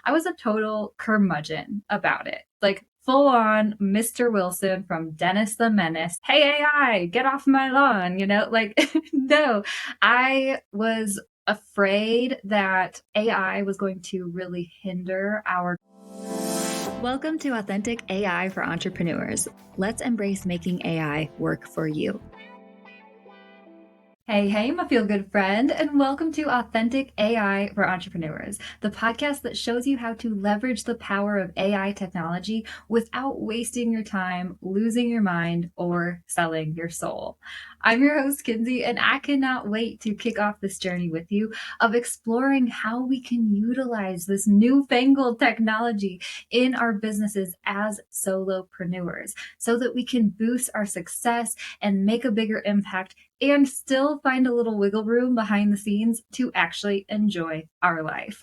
I was a total curmudgeon about it. Like full on Mr. Wilson from Dennis the Menace. Hey, AI, get off my lawn, no, I was afraid that AI was going to really hinder our. Welcome to Authentic AI for Entrepreneurs. Let's embrace making AI work for you. Hey, my feel good friend, and welcome to Authentic AI for Entrepreneurs, the podcast that shows you how to leverage the power of AI technology without wasting your time, losing your mind, or selling your soul. I'm your host, Kinsey, and I cannot wait to kick off this journey with you of exploring how we can utilize this newfangled technology in our businesses as solopreneurs so that we can boost our success and make a bigger impact and still find a little wiggle room behind the scenes to actually enjoy our life.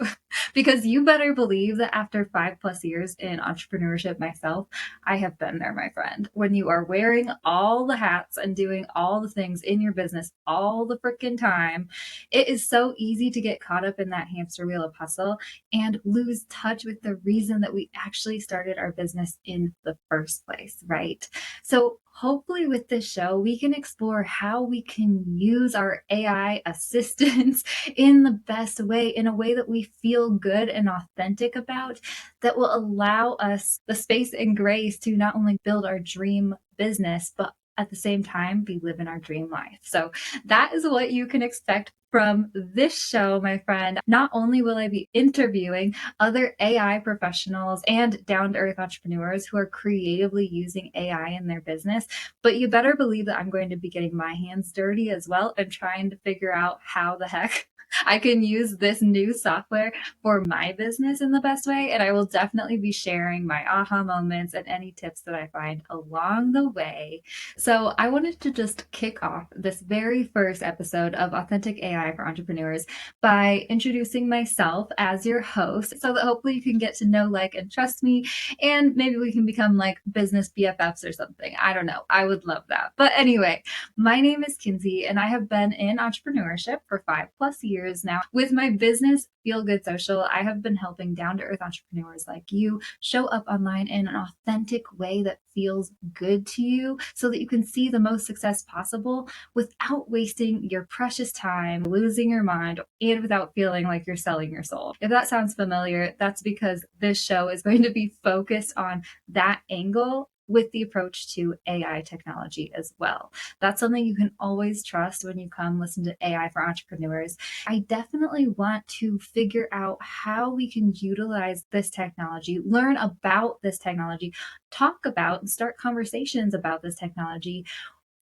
Because you better believe that after 5+ years in entrepreneurship myself, I have been there, my friend. When you are wearing all the hats and doing all the things in your business all the freaking time, it is so easy to get caught up in that hamster wheel of hustle and lose touch with the reason that we actually started our business in the first place, right? So hopefully with this show, we can explore how we can use our AI assistants in the best way, in a way that we feel good and authentic about, that will allow us the space and grace to not only build our dream business, but at the same time be living our dream life. So that is what you can expect from this show, my friend. Not only will I be interviewing other AI professionals and down-to-earth entrepreneurs who are creatively using AI in their business, but you better believe that I'm going to be getting my hands dirty as well and trying to figure out how the heck I can use this new software for my business in the best way. And I will definitely be sharing my aha moments and any tips that I find along the way. So I wanted to just kick off this very first episode of Authentic AI for Entrepreneurs by introducing myself as your host so that hopefully you can get to know, like, and trust me, and maybe we can become like business BFFs or something. I don't know. I would love that. But anyway, my name is Kinsey and I have been in entrepreneurship for 5+ years now. With my business, Feel Good Social, I have been helping down-to-earth entrepreneurs like you show up online in an authentic way that feels good to you so that you can see the most success possible without wasting your precious time, losing your mind, and without feeling like you're selling your soul. If that sounds familiar, that's because this show is going to be focused on that angle with the approach to AI technology as well. That's something you can always trust when you come listen to AI for Entrepreneurs. I definitely want to figure out how we can utilize this technology, learn about this technology, talk about and start conversations about this technology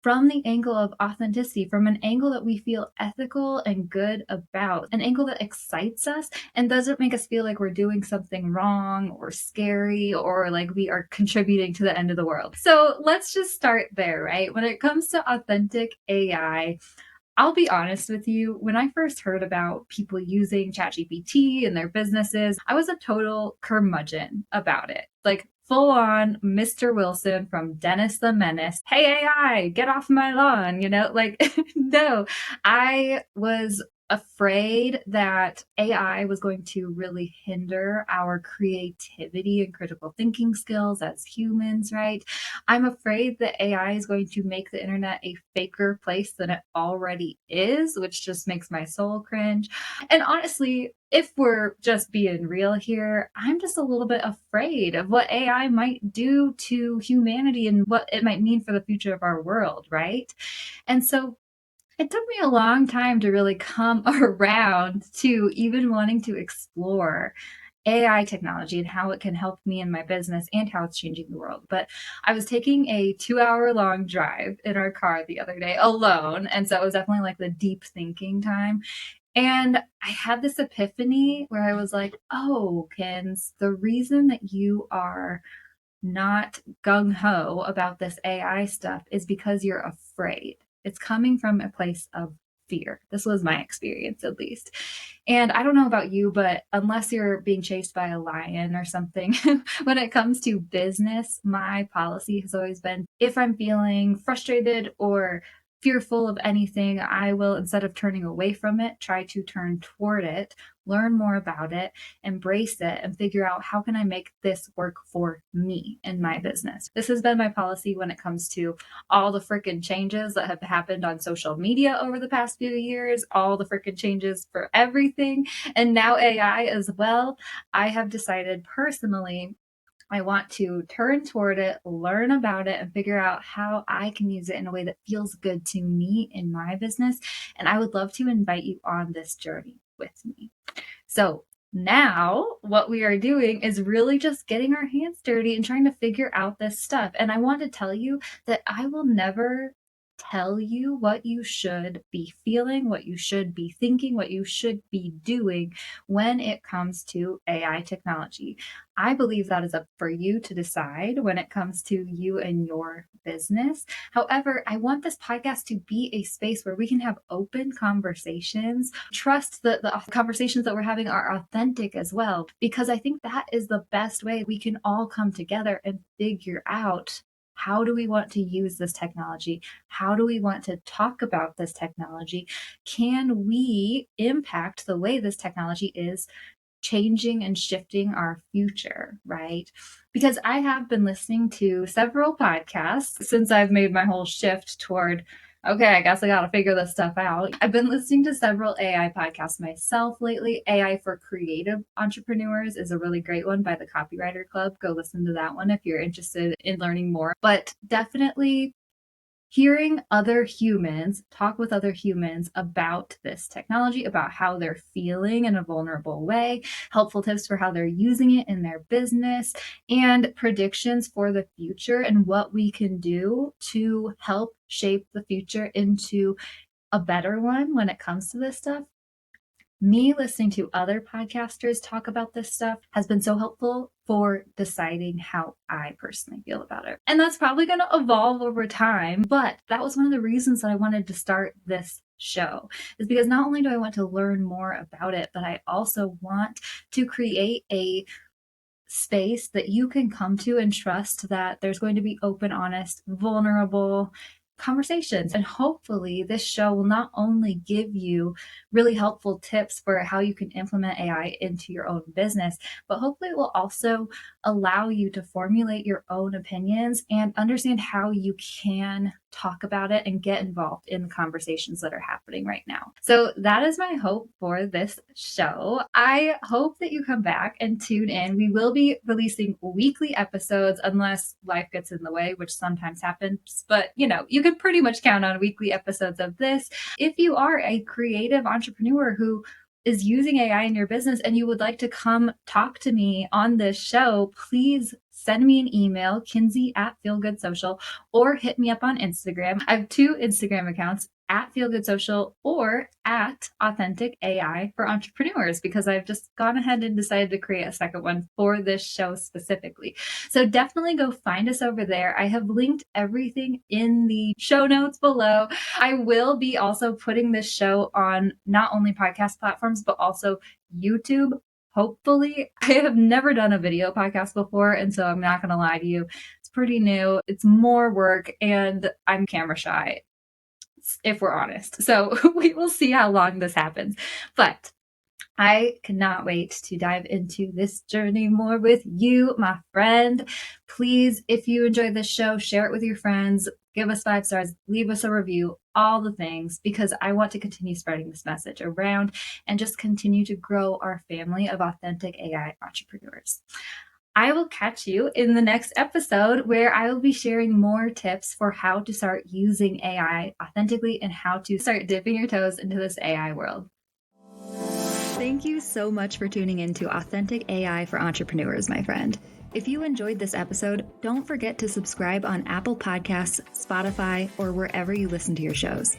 from the angle of authenticity, from an angle that we feel ethical and good about, an angle that excites us and doesn't make us feel like we're doing something wrong or scary or like we are contributing to the end of the world. So let's just start there, right? When it comes to authentic AI, I'll be honest with you, when I first heard about people using ChatGPT in their businesses, I was a total curmudgeon about it. Like full on Mr. Wilson from Dennis the Menace. Hey, AI, get off my lawn, no, I was afraid that AI was going to really hinder our creativity and critical thinking skills as humans, right? I'm afraid that AI is going to make the internet a faker place than it already is, which just makes my soul cringe. And honestly, if we're just being real here, I'm just a little bit afraid of what AI might do to humanity and what it might mean for the future of our world, right? And so it took me a long time to really come around to even wanting to explore AI technology and how it can help me in my business and how it's changing the world. But I was taking a 2-hour long drive in our car the other day alone. And so it was definitely like the deep thinking time. And I had this epiphany where I was like, oh, Kins, the reason that you are not gung ho about this AI stuff is because you're afraid. It's coming from a place of fear. This was my experience, at least. And I don't know about you, but unless you're being chased by a lion or something, when it comes to business, my policy has always been if I'm feeling frustrated or fearful of anything, I will, instead of turning away from it, try to turn toward it, learn more about it, embrace it, and figure out how can I make this work for me and my business. This has been my policy when it comes to all the freaking changes that have happened on social media over the past few years, all the freaking changes for everything, and now AI as well. I have decided personally I want to turn toward it, learn about it, and figure out how I can use it in a way that feels good to me in my business. And I would love to invite you on this journey with me. So now what we are doing is really just getting our hands dirty and trying to figure out this stuff. And I want to tell you that I will never tell you what you should be feeling, what you should be thinking, what you should be doing when it comes to AI technology. I believe that is up for you to decide when it comes to you and your business. However, I want this podcast to be a space where we can have open conversations. Trust that the conversations that we're having are authentic as well, because I think that is the best way we can all come together and figure out how do we want to use this technology? How do we want to talk about this technology? Can we impact the way this technology is changing and shifting our future, right? Because I have been listening to several podcasts since I've made my whole shift toward, okay, I guess I got to figure this stuff out. I've been listening to several AI podcasts myself lately. AI for Creative Entrepreneurs is a really great one by the Copywriter Club. Go listen to that one if you're interested in learning more. But definitely hearing other humans talk with other humans about this technology, about how they're feeling in a vulnerable way, helpful tips for how they're using it in their business, and predictions for the future and what we can do to help shape the future into a better one when it comes to this stuff. Me listening to other podcasters talk about this stuff has been so helpful for deciding how I personally feel about it. And that's probably going to evolve over time, but that was one of the reasons that I wanted to start this show, is because not only do I want to learn more about it, but I also want to create a space that you can come to and trust that there's going to be open, honest, vulnerable conversations. And hopefully this show will not only give you really helpful tips for how you can implement AI into your own business, but hopefully it will also allow you to formulate your own opinions and understand how you can talk about it and get involved in the conversations that are happening right now. So that is my hope for this show. I hope that you come back and tune in. We will be releasing weekly episodes unless life gets in the way, which sometimes happens, but you can pretty much count on weekly episodes of this. If you are a creative entrepreneur who is using AI in your business and you would like to come talk to me on this show, please send me an email, Kinsey@feelgoodsocial, or hit me up on Instagram. I have 2 Instagram accounts, @feelgoodsocial or @authentically for entrepreneurs, because I've just gone ahead and decided to create a second one for this show specifically. So definitely go find us over there. I have linked everything in the show notes below. I will be also putting this show on not only podcast platforms, but also YouTube. Hopefully. I have never done a video podcast before, and so I'm not going to lie to you. It's pretty new. It's more work, and I'm camera shy, if we're honest. So we will see how long this happens. But I cannot wait to dive into this journey more with you, my friend. Please, if you enjoyed this show, share it with your friends, give us 5 stars, leave us a review, all the things, because I want to continue spreading this message around and just continue to grow our family of authentic AI entrepreneurs. I will catch you in the next episode, where I will be sharing more tips for how to start using AI authentically and how to start dipping your toes into this AI world. Thank you so much for tuning in to Authentic AI for Entrepreneurs, my friend. If you enjoyed this episode, don't forget to subscribe on Apple Podcasts, Spotify, or wherever you listen to your shows.